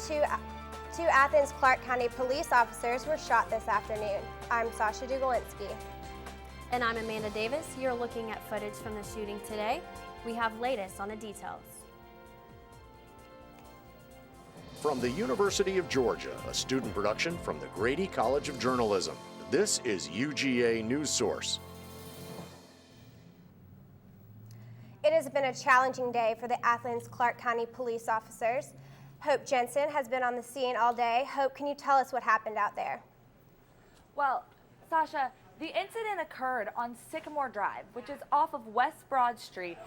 Two Athens Clarke County police officers were shot this afternoon. I'm Sasha Dugolinski. And I'm Amanda Davis. You're looking at footage from the shooting today. We have latest on the details. From the University of Georgia, a student production from the Grady College of Journalism. This is UGA News Source. It has been a challenging day for the Athens Clarke County police officers. Hope Jensen has been on the scene all day. Hope, can you tell us what happened out there? Well, Sasha, the incident occurred on Sycamore Drive, which is off of West Broad Street,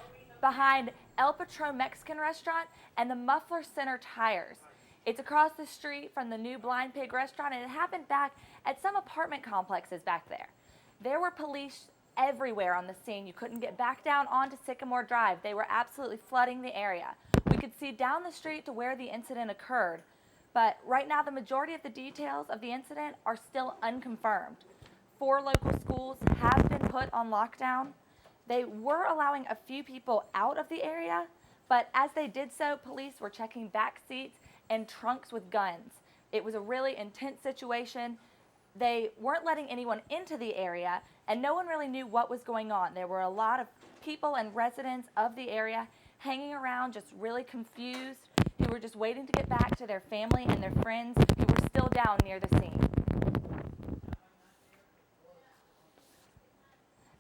behind El Patron Mexican restaurant and the Muffler Center Tires. It's across the street from the new Blind Pig restaurant, and it happened back at some apartment complexes back there. There were police everywhere on the scene. You couldn't get back down onto Sycamore Drive. They were absolutely flooding the area. We could see down the street to where the incident occurred, but right now the majority of the details of the incident are still unconfirmed. 4 local schools have been put on lockdown. They were allowing a few people out of the area, but as they did so, police were checking back seats and trunks with guns. It was a really intense situation. They weren't letting anyone into the area, and no one really knew what was going on. There were a lot of people and residents of the area hanging around, just really confused, who were just waiting to get back to their family and their friends who were still down near the scene.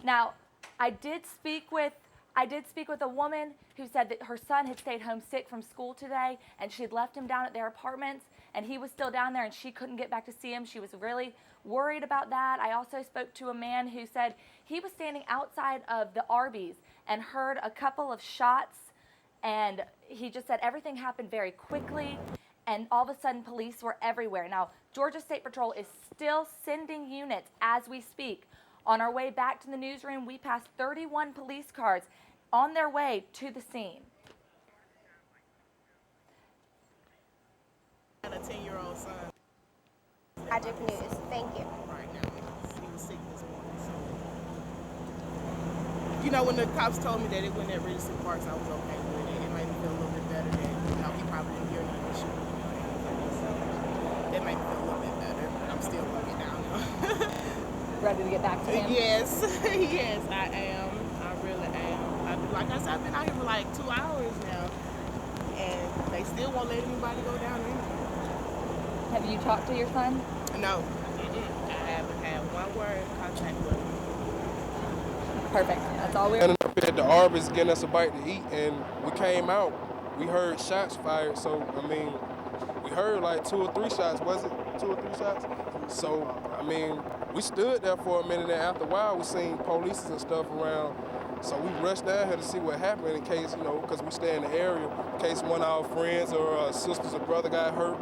Now, I did speak with a woman who said that her son had stayed home sick from school today, and she had left him down at their apartments, and he was still down there, and she couldn't get back to see him. She was really worried about that. I also spoke to a man who said he was standing outside of the Arby's and heard a couple of shots, and he just said everything happened very quickly, and all of a sudden police were everywhere. Now, Georgia State Patrol is still sending units as we speak. On our way back to the newsroom, we passed 31 police cars on their way to the scene. I have a 10-year-old son. Tragic news. Thank you. Right now, he was sick this morning. So, you know, when the cops told me that it went at Richardson Parks, I was okay with it. It made me feel a little bit better that, you know, he probably didn't hear none of the shooting. So that made me feel a little bit better. But I'm still going to get down there. Ready to get back to him? Yes, yes, I am. I really am. Like I said, I've been out here for like 2 hours now, and they still won't let anybody go down there. Have you talked to your son? No, I haven't had one word of contact with him. Perfect. That's all we're. Ended up at the Arby's getting us a bite to eat, and we came out. We heard shots fired, so I mean, we heard like 2 or 3 shots. Was it 2 or 3 shots? So I mean, we stood there for a minute, and after a while, we seen police and stuff around. So we rushed down here to see what happened in case, you know, because we stay in the area, in case one of our friends or sisters or brother got hurt.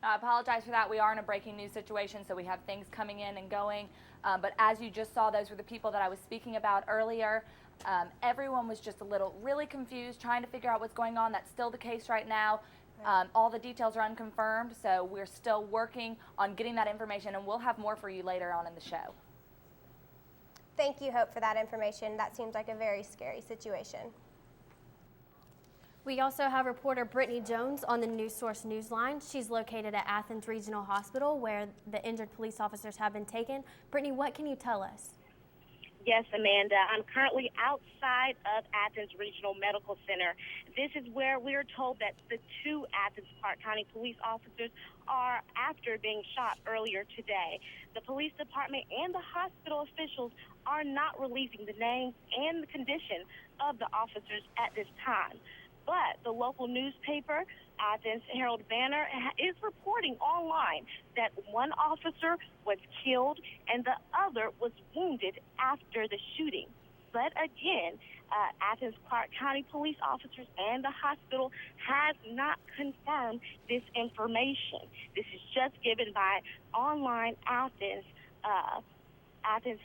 I apologize for that. We are in a breaking news situation, so we have things coming in and going. But as you just saw, those were the people that I was speaking about earlier. Everyone was just really confused, trying to figure out what's going on. That's still the case right now. All the details are unconfirmed, so we're still working on getting that information, and we'll have more for you later on in the show. Thank you, Hope, for that information. That seems like a very scary situation. We also have reporter Brittany Jones on the News Source Newsline. She's located at Athens Regional Hospital, where the injured police officers have been taken. Brittany, what can you tell us? Yes, Amanda. I'm currently outside of Athens Regional Medical Center. This is where we're told that the 2 Athens Clarke County police officers are after being shot earlier today. The police department and the hospital officials are not releasing the names and the condition of the officers at this time. But the local newspaper, Athens Herald Banner, is reporting online that one officer was killed and the other was wounded after the shooting. But again, Athens Clarke County police officers and the hospital has not confirmed this information. This is just given by online Athens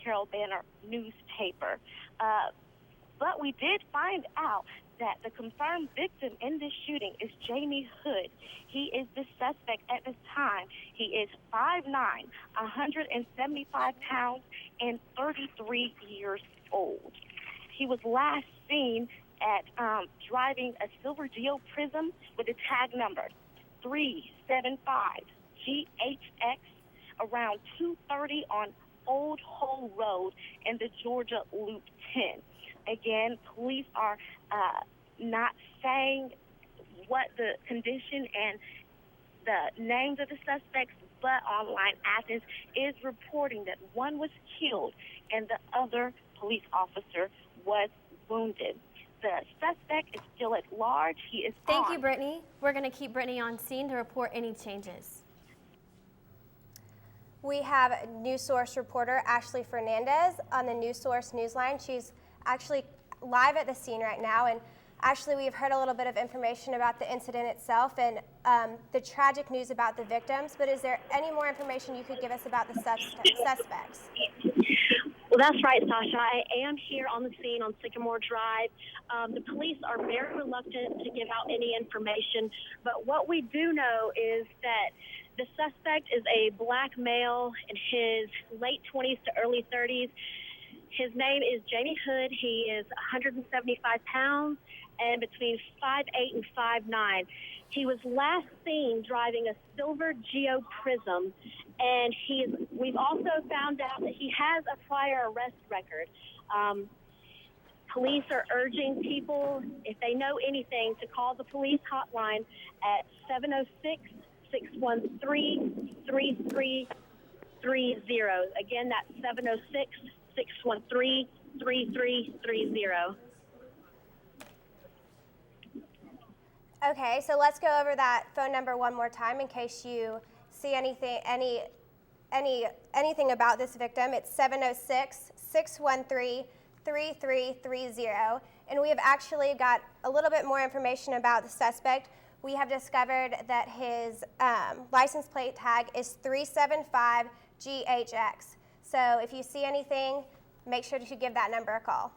Herald Banner newspaper. But we did find out that the confirmed victim in this shooting is Jamie Hood. He is the suspect at this time. He is 5'9", 175 pounds, and 33 years old. He was last seen at driving a silver Geo Prism with a tag number 375 GHX around 2:30 on Old Hole Road in the Georgia Loop 10. Again, police are not saying what the condition and the names of the suspects, but Online Athens is reporting that one was killed and the other police officer was wounded. The suspect is still at large. He is Thank on. you, Brittany. We're going to keep Brittany on scene to report any changes. We have News Source reporter Ashley Fernandez on the News Source Newsline. She's actually live at the scene right now. And Ashley, we've heard a little bit of information about the incident itself and the tragic news about the victims, but is there any more information you could give us about the suspects? Well, that's right, Sasha. I am here on the scene on Sycamore Drive. The police are very reluctant to give out any information, but what we do know is that the suspect is a black male in his late 20s to early 30s. His name is Jamie Hood. He is 175 pounds and between 5'8" and 5'9". He was last seen driving a silver Geo Prism, and we've also found out that he has a prior arrest record. Police are urging people, if they know anything, to call the police hotline at 706-613-3330. Again, that's 706-613-3330. Okay, so let's go over that phone number one more time in case you see anything about this victim. It's 706-613-3330. And we have actually got a little bit more information about the suspect. We have discovered that his license plate tag is 375 GHX. So if you see anything, make sure to give that number a call.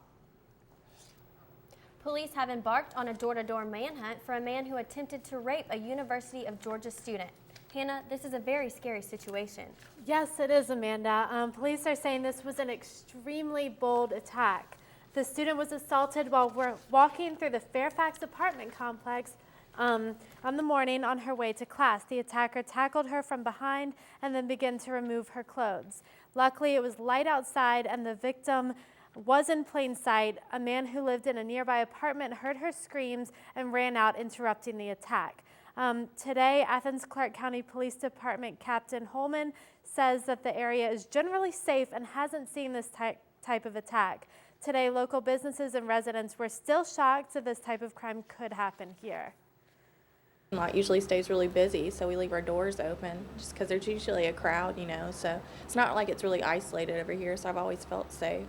Police have embarked on a door-to-door manhunt for a man who attempted to rape a University of Georgia student. Hannah, this is a very scary situation. Yes, it is, Amanda. Police are saying this was an extremely bold attack. The student was assaulted while walking through the Fairfax apartment complex on the morning on her way to class. The attacker tackled her from behind and then began to remove her clothes. Luckily, it was light outside and the victim was in plain sight. A man who lived in a nearby apartment heard her screams and ran out, interrupting the attack. Today, Athens Clarke County Police Department Captain Holman says that the area is generally safe and hasn't seen this type of attack. Today, local businesses and residents were still shocked that this type of crime could happen here. Lot usually stays really busy, so we leave our doors open just because there's usually a crowd, so it's not like it's really isolated over here, so I've always felt safe.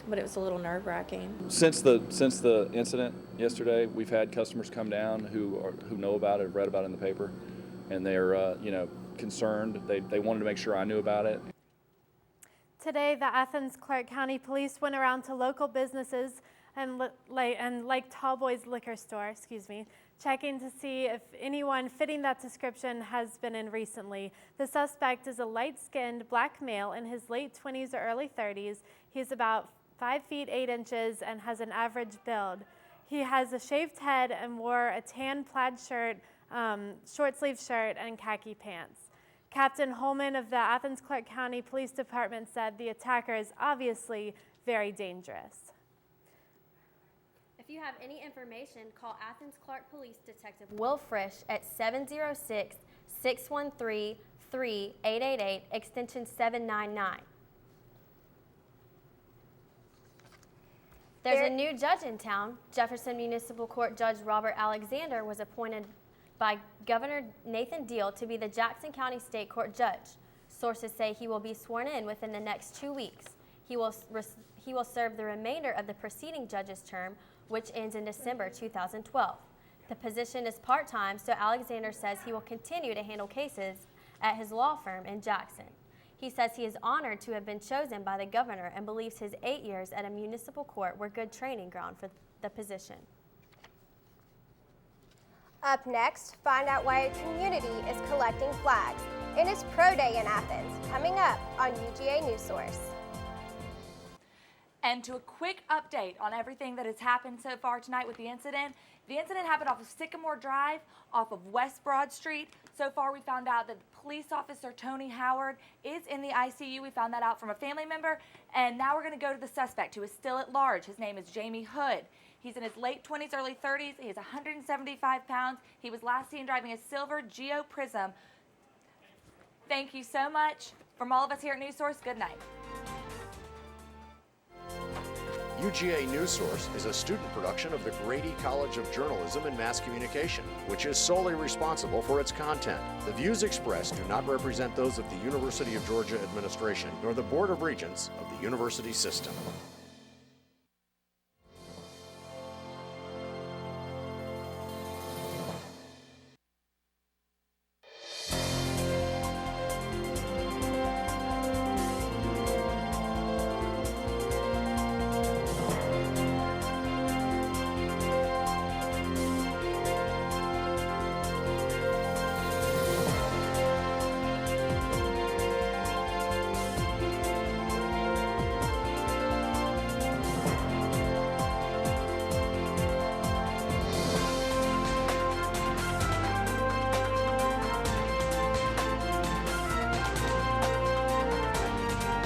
But it was a little nerve-wracking. Since the incident yesterday, we've had customers come down who know about it, have read about it in the paper, and they're concerned. They wanted to make sure I knew about it. Today, the Athens Clarke County Police went around to local businesses and like Tallboy's liquor store, checking to see if anyone fitting that description has been in recently. The suspect is a light-skinned black male in his late 20s or early 30s. He's about 5 feet 8 inches and has an average build. He has a shaved head and wore a tan plaid shirt, short-sleeve shirt, and khaki pants. Captain Holman of the Athens Clarke County Police Department said the attacker is obviously very dangerous. If you have any information, call Athens Clarke Police Detective Will Frisch at 706-613-3888, extension 799. There's a new judge in town. Jefferson Municipal Court Judge Robert Alexander was appointed by Governor Nathan Deal to be the Jackson County State Court Judge. Sources say he will be sworn in within the next 2 weeks. He will serve the remainder of the preceding judge's term, which ends in December 2012. The position is part-time, so Alexander says he will continue to handle cases at his law firm in Jackson. He says he is honored to have been chosen by the governor and believes his 8 years at a municipal court were good training ground for the position. Up next, find out why a community is collecting flags. It is Pro Day in Athens, coming up on UGA News Source. And to a quick update on everything that has happened so far tonight with the incident. The incident happened off of Sycamore Drive, off of West Broad Street. So far, we found out that police officer Tony Howard is in the ICU. We found that out from a family member. And now we're going to go to the suspect, who is still at large. His name is Jamie Hood. He's in his late 20s, early 30s. He is 175 pounds. He was last seen driving a silver Geo Prism. Thank you so much. From all of us here at News Source, good night. UGA News Source is a student production of the Grady College of Journalism and Mass Communication, which is solely responsible for its content. The views expressed do not represent those of the University of Georgia administration nor the Board of Regents of the university system.